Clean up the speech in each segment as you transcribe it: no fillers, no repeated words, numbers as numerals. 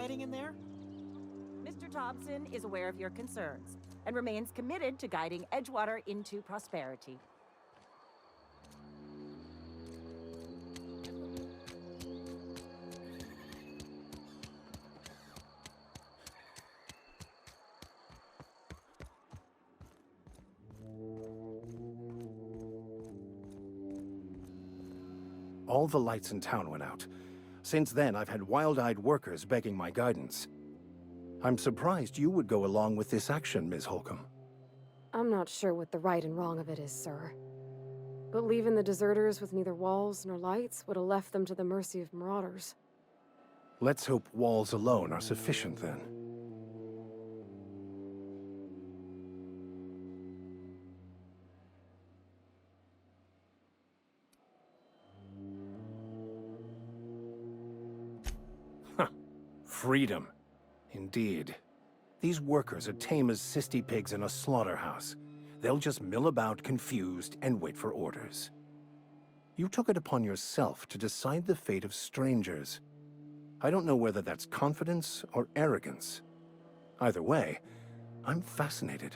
fighting in there? Mr. Thompson is aware of your concerns and remains committed to guiding Edgewater into prosperity. All the lights in town went out. Since then, I've had wild-eyed workers begging my guidance. I'm surprised you would go along with this action, Ms. Holcomb. I'm not sure what the right and wrong of it is, sir. But leaving the deserters with neither walls nor lights would have left them to the mercy of marauders. Let's hope walls alone are sufficient, then. Huh. Freedom. Indeed. These workers are tame as cysty pigs in a slaughterhouse. They'll just mill about confused and wait for orders. You took it upon yourself to decide the fate of strangers. I don't know whether that's confidence or arrogance. Either way, I'm fascinated.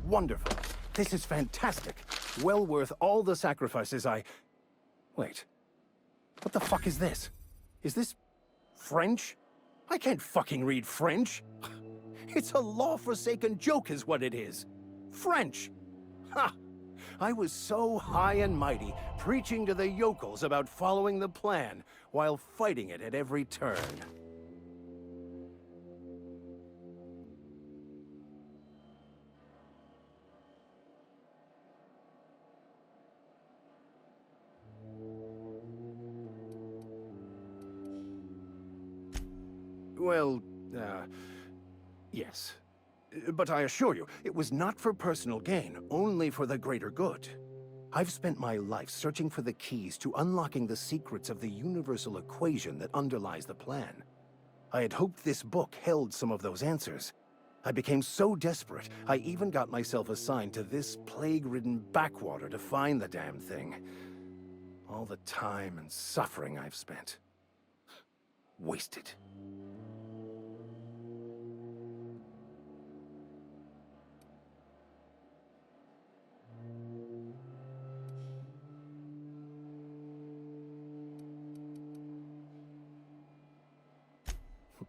Wonderful. This is fantastic. Well worth all the sacrifices Wait. What the fuck is this? Is this French? I can't fucking read French. It's a law-forsaken joke is what it is. French. Ha! I was so high and mighty, preaching to the yokels about following the plan, while fighting it at every turn. Well, yes. But I assure you, it was not for personal gain, only for the greater good. I've spent my life searching for the keys to unlocking the secrets of the universal equation that underlies the plan. I had hoped this book held some of those answers. I became so desperate, I even got myself assigned to this plague-ridden backwater to find the damn thing. All the time and suffering I've spent. Wasted.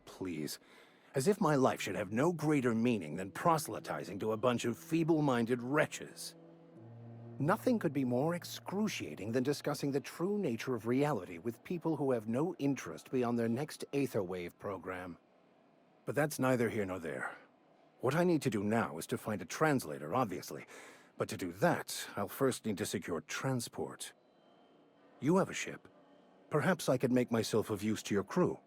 Please. As if my life should have no greater meaning than proselytizing to a bunch of feeble-minded wretches. Nothing could be more excruciating than discussing the true nature of reality with people who have no interest beyond their next Aetherwave program. But that's neither here nor there. What I need to do now is to find a translator, obviously. But to do that, I'll first need to secure transport. You have a ship. Perhaps I could make myself of use to your crew.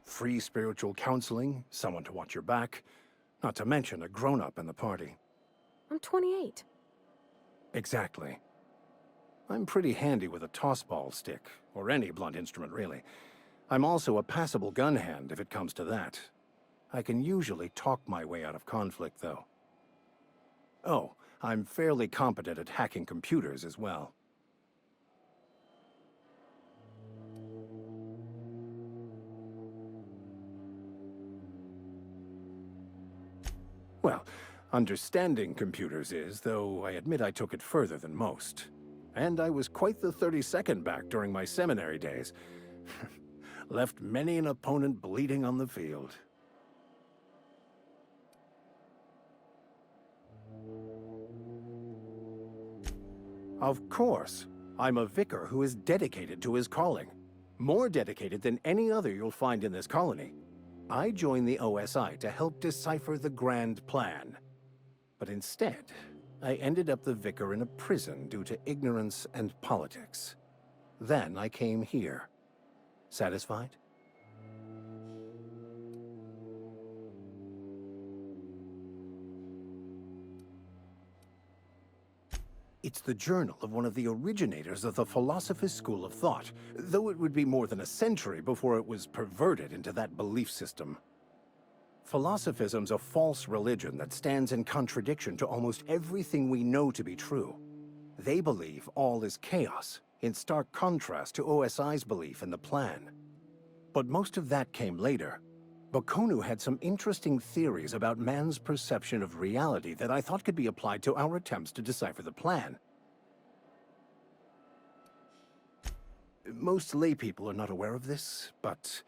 Free spiritual counseling, someone to watch your back, not to mention a grown-up in the party. I'm 28. Exactly. I'm pretty handy with a toss-ball stick, or any blunt instrument, really. I'm also a passable gun hand, if it comes to that. I can usually talk my way out of conflict, though. Oh, I'm fairly competent at hacking computers as well. Well, understanding computers is, though I admit I took it further than most. And I was quite the 32nd back during my seminary days. Left many an opponent bleeding on the field. Of course. I'm a vicar who is dedicated to his calling. More dedicated than any other you'll find in this colony. I joined the OSI to help decipher the grand plan. But instead, I ended up the vicar in a prison due to ignorance and politics. Then I came here. Satisfied? It's the journal of one of the originators of the Philosopher's School of Thought, though it would be more than a century before it was perverted into that belief system. Philosophism's a false religion that stands in contradiction to almost everything we know to be true. They believe all is chaos, in stark contrast to OSI's belief in the plan. But most of that came later. Bakonu had some interesting theories about man's perception of reality that I thought could be applied to our attempts to decipher the plan. Most laypeople are not aware of this, but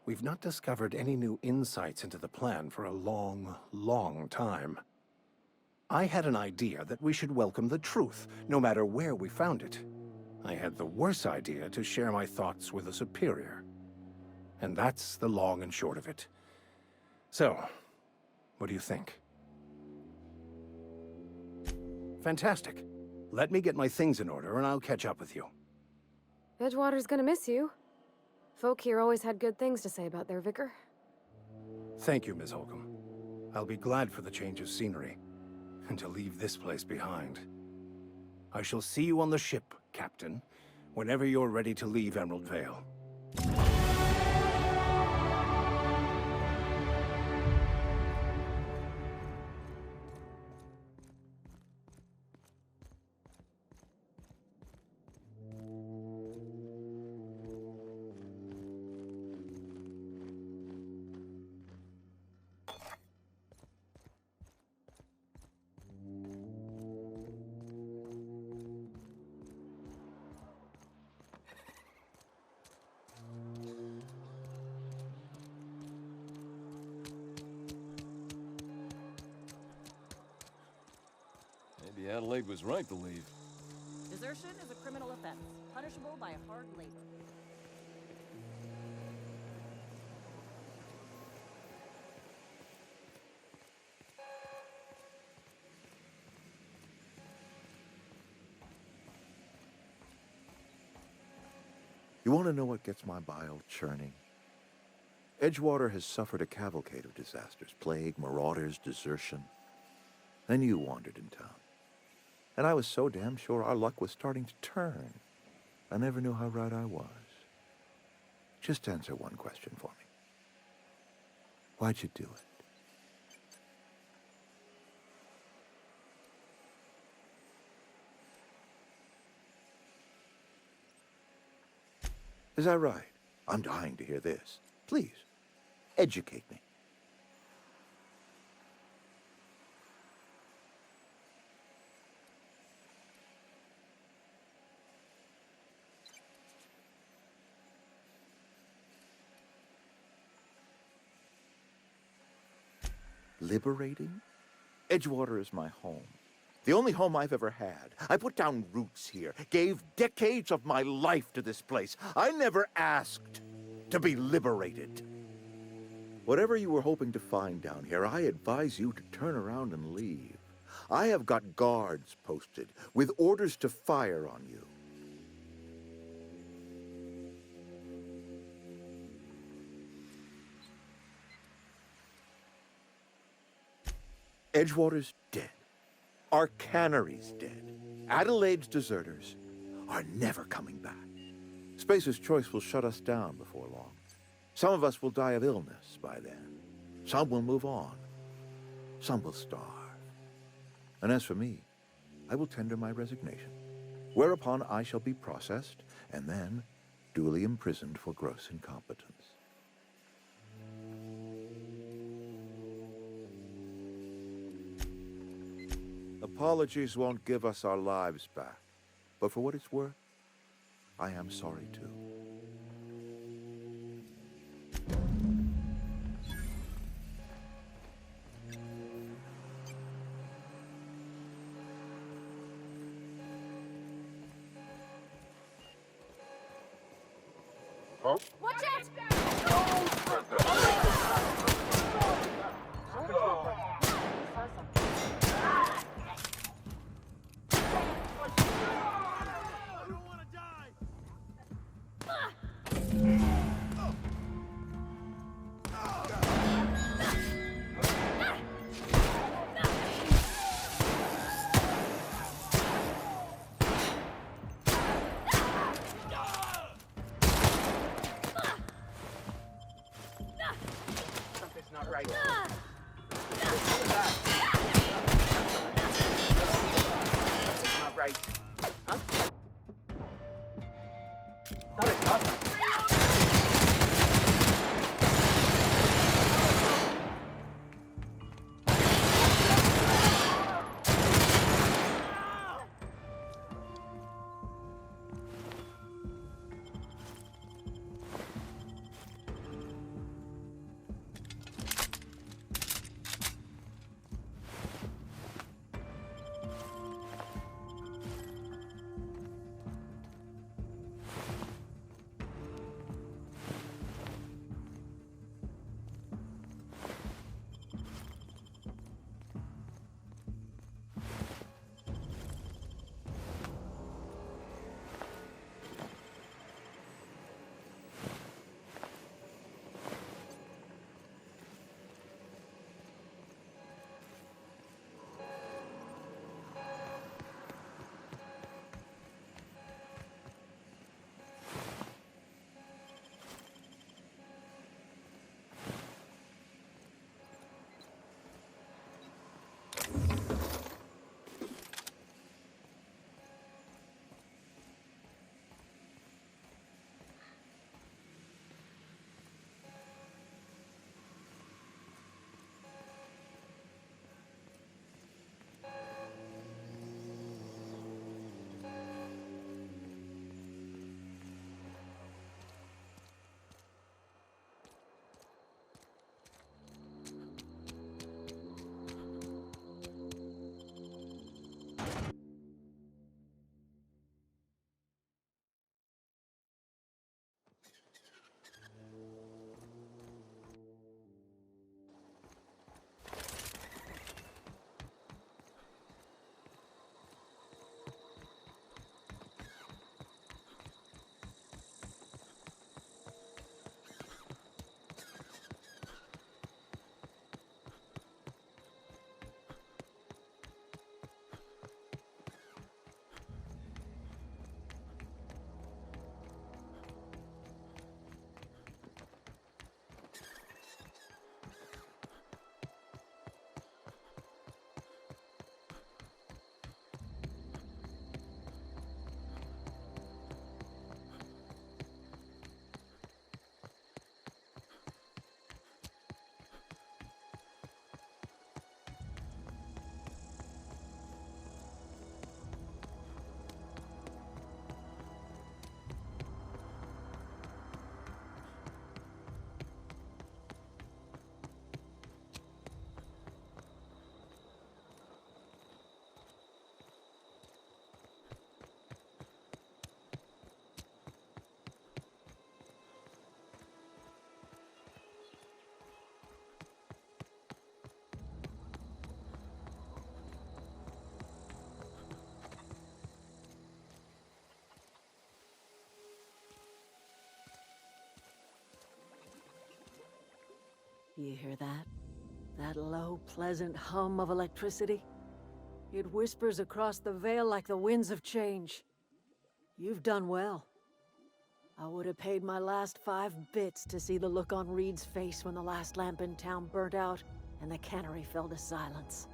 we've not discovered any new insights into the plan for a long, long time. I had an idea that we should welcome the truth, no matter where we found it. I had the worse idea to share my thoughts with a superior. And that's the long and short of it. So, what do you think? Fantastic. Let me get my things in order and I'll catch up with you. Edgewater's gonna miss you. Folk here always had good things to say about their vicar. Thank you, Ms. Holcomb. I'll be glad for the change of scenery, and to leave this place behind. I shall see you on the ship, Captain, whenever you're ready to leave Emerald Vale. Maybe Adelaide was right to leave. Desertion is a criminal offense, punishable by hard labor. You want to know what gets my bile churning? Edgewater has suffered a cavalcade of disasters, plague, marauders, desertion. Then you wandered in town. And I was so damn sure our luck was starting to turn. I never knew how right I was. Just answer one question for me. Why'd you do it? Is that right? I'm dying to hear this. Please, educate me. Liberating? Edgewater is my home. The only home I've ever had. I put down roots here, gave decades of my life to this place. I never asked to be liberated. Whatever you were hoping to find down here, I advise you to turn around and leave. I have got guards posted with orders to fire on you. Edgewater's dead. Our cannery's dead. Adelaide's deserters are never coming back. Spacer's Choice will shut us down before long. Some of us will die of illness by then. Some will move on. Some will starve. And as for me, I will tender my resignation, whereupon I shall be processed and then duly imprisoned for gross incompetence. Apologies won't give us our lives back, but for what it's worth, I am sorry too. Watch out! You hear that? That low, pleasant hum of electricity? It whispers across the veil like the winds of change. You've done well. I would have paid my last 5 bits to see the look on Reed's face when the last lamp in town burnt out and the cannery fell to silence.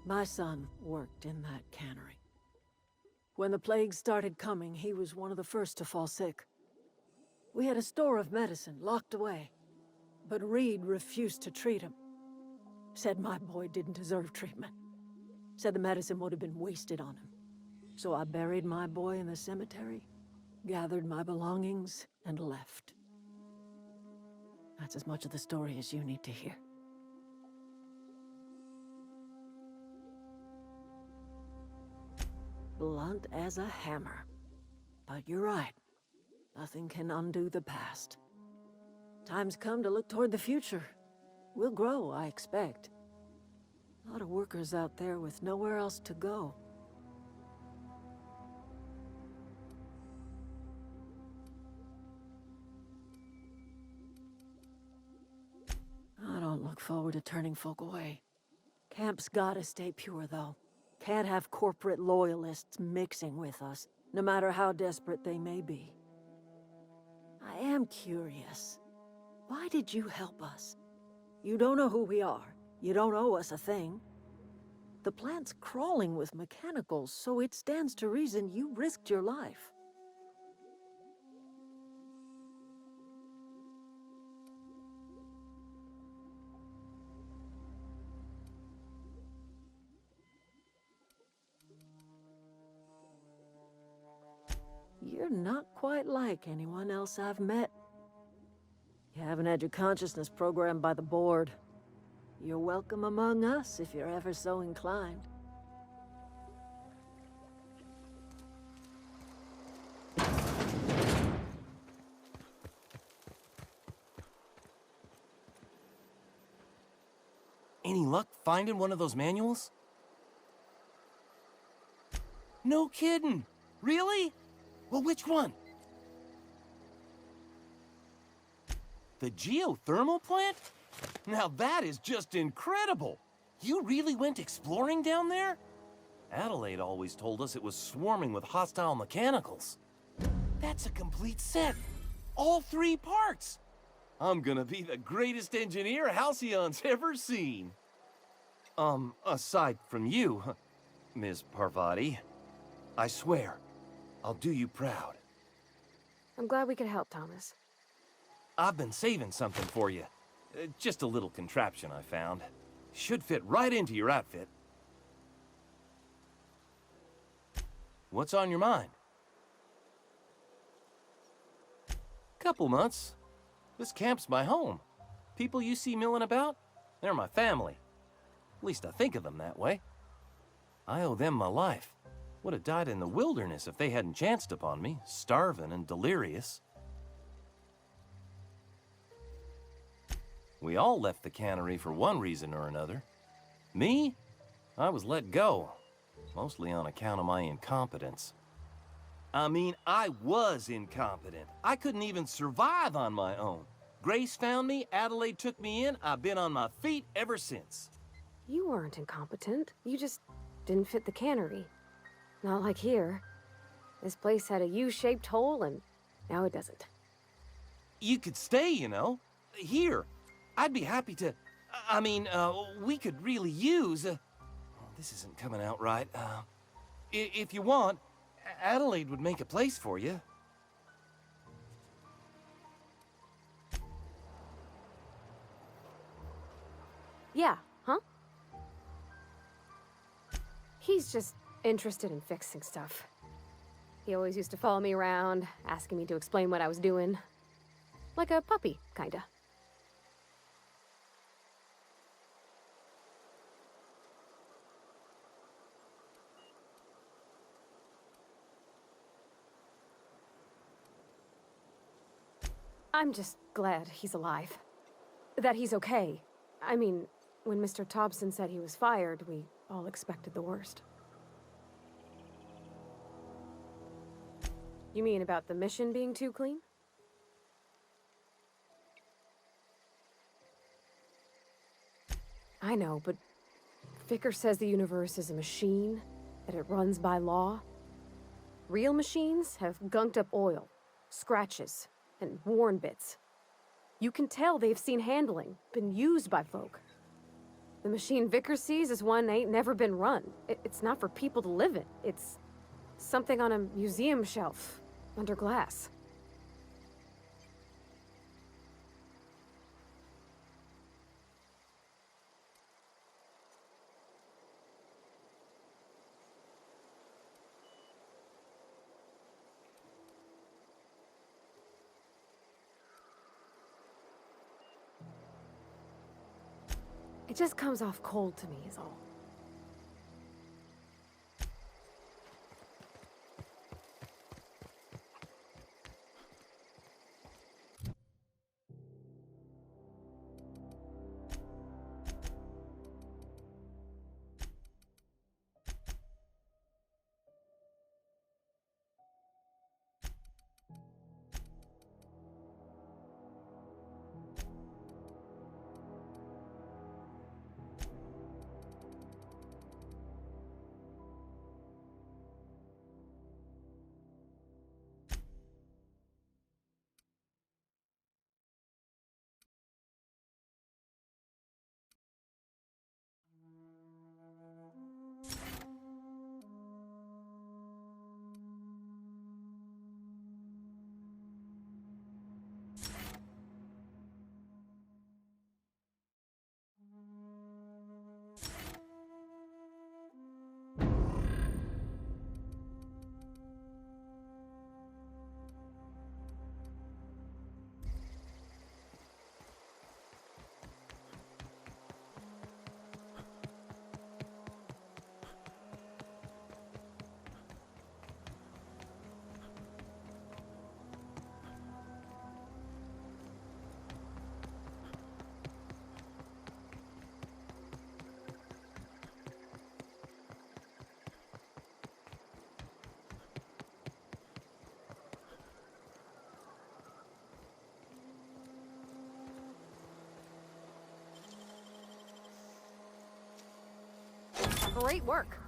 My son worked in that cannery. When the plague started coming, he was one of the first to fall sick. We had a store of medicine locked away, but Reed refused to treat him. Said my boy didn't deserve treatment. Said the medicine would have been wasted on him. So I buried my boy in the cemetery, gathered my belongings, and left. That's as much of the story as you need to hear. Blunt as a hammer. But you're right. Nothing can undo the past. Time's come to look toward the future. We'll grow, I expect. A lot of workers out there with nowhere else to go. I don't look forward to turning folk away. Camp's gotta stay pure, though. Can't have corporate loyalists mixing with us, no matter how desperate they may be. I am curious. Why did you help us? You don't know who we are. You don't owe us a thing. The plant's crawling with mechanicals, so it stands to reason you risked your life. You're not quite like anyone else I've met. You haven't had your consciousness programmed by the board. You're welcome among us if you're ever so inclined. Any luck finding one of those manuals? No kidding! Really? Well, which one? The geothermal plant? Now that is just incredible! You really went exploring down there? Adelaide always told us it was swarming with hostile mechanicals. That's a complete set! All 3 parts! I'm gonna be the greatest engineer Halcyon's ever seen. Aside from you, Ms. Parvati, I swear, I'll do you proud. I'm glad we could help, Thomas. I've been saving something for you. Just a little contraption I found. Should fit right into your outfit. What's on your mind? Couple months. This camp's my home. People you see milling about, they're my family. At least I think of them that way. I owe them my life. Would have died in the wilderness if they hadn't chanced upon me, starving and delirious. We all left the cannery for one reason or another. Me? I was let go, mostly on account of my incompetence. I mean, I was incompetent. I couldn't even survive on my own. Grace found me, Adelaide took me in, I've been on my feet ever since. You weren't incompetent. You just didn't fit the cannery. Not like here. This place had a U-shaped hole, and now it doesn't. You could stay, you know. Here. I'd be happy to... we could really use... this isn't coming out right. If you want, Adelaide would make a place for you. Yeah, huh? He's just interested in fixing stuff. He always used to follow me around, asking me to explain what I was doing. Like a puppy, kinda. I'm just glad he's alive. That he's okay. I mean, when Mr. Thompson said he was fired, we all expected the worst. You mean about the mission being too clean? I know, but Vicker says the universe is a machine, that it runs by law. Real machines have gunked up oil, scratches, and worn bits. You can tell they've seen handling, been used by folk. The machine Vicker sees is one ain't never been run. It's not for people to live in. It's something on a museum shelf, under glass. It just comes off cold to me, is all. Great work.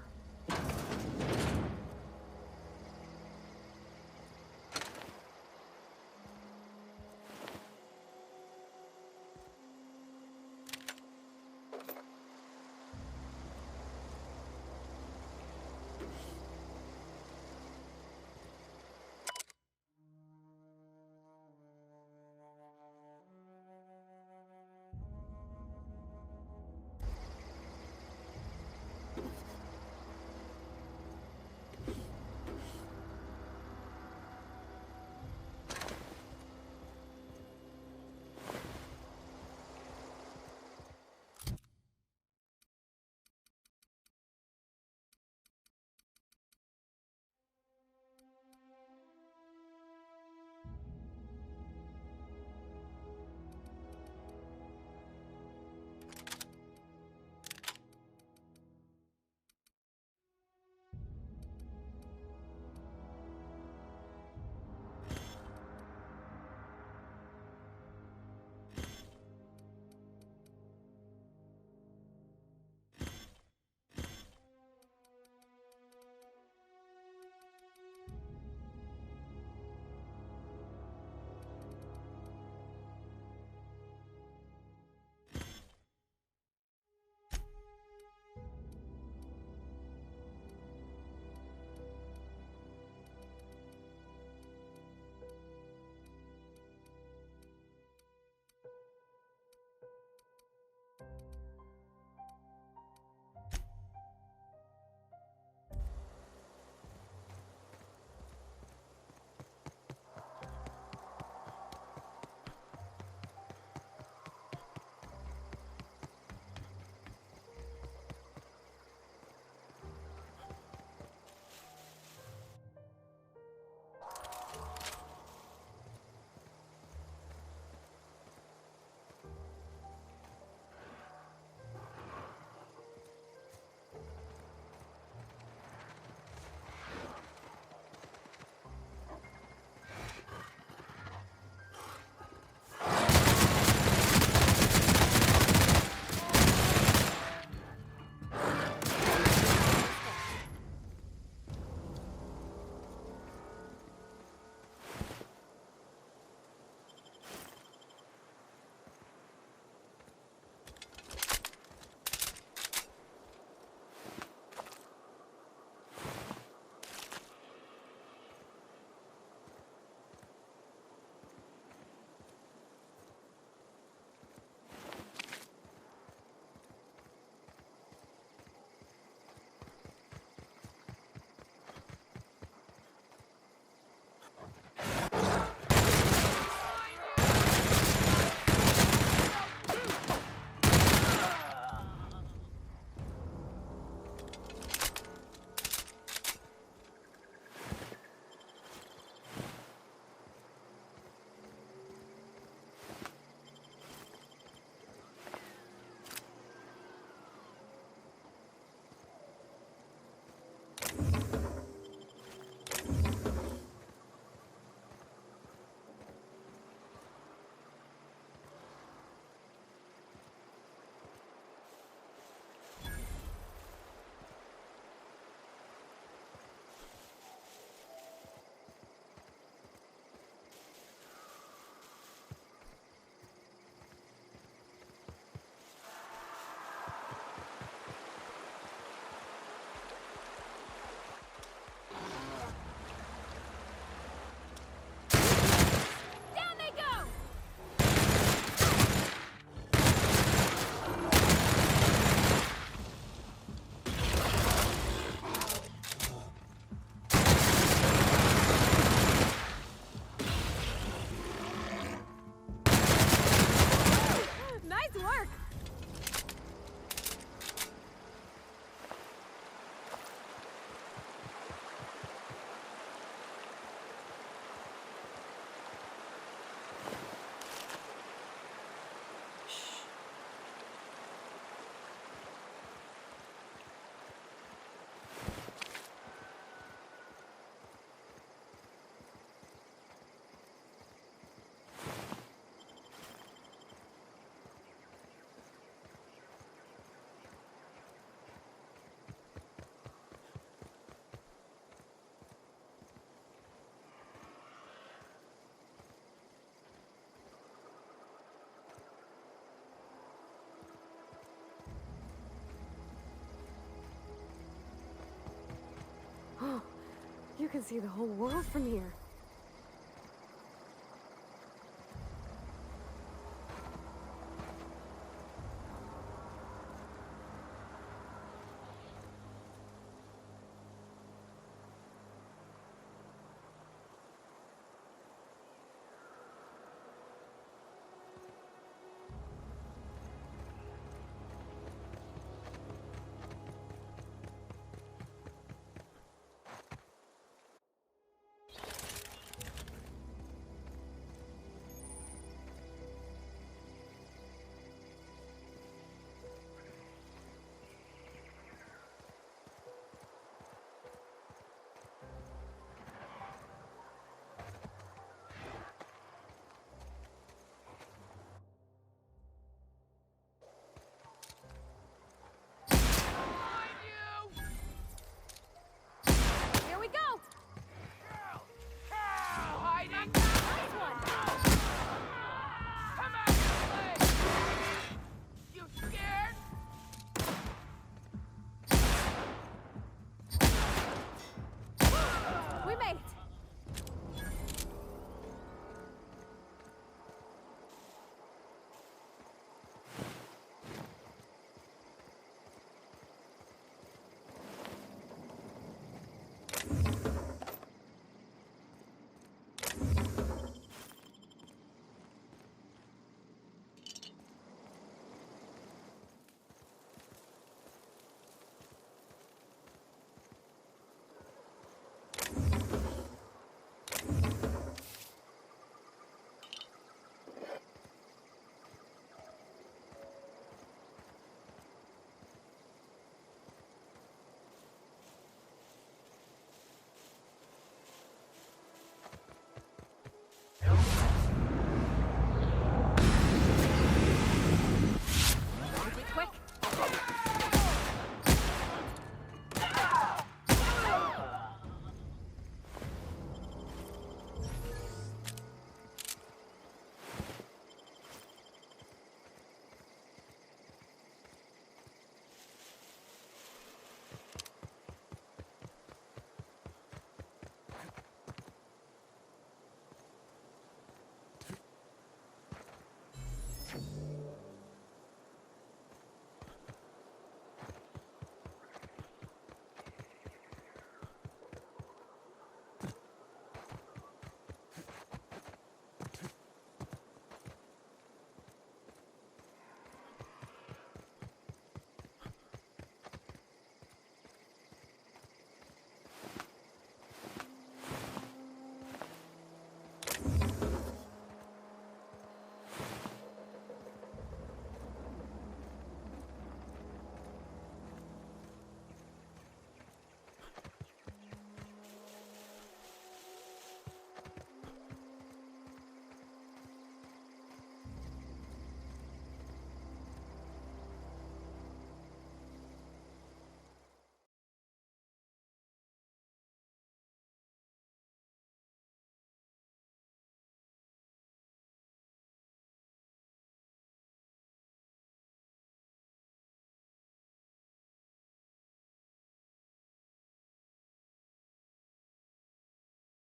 You can see the whole world from here.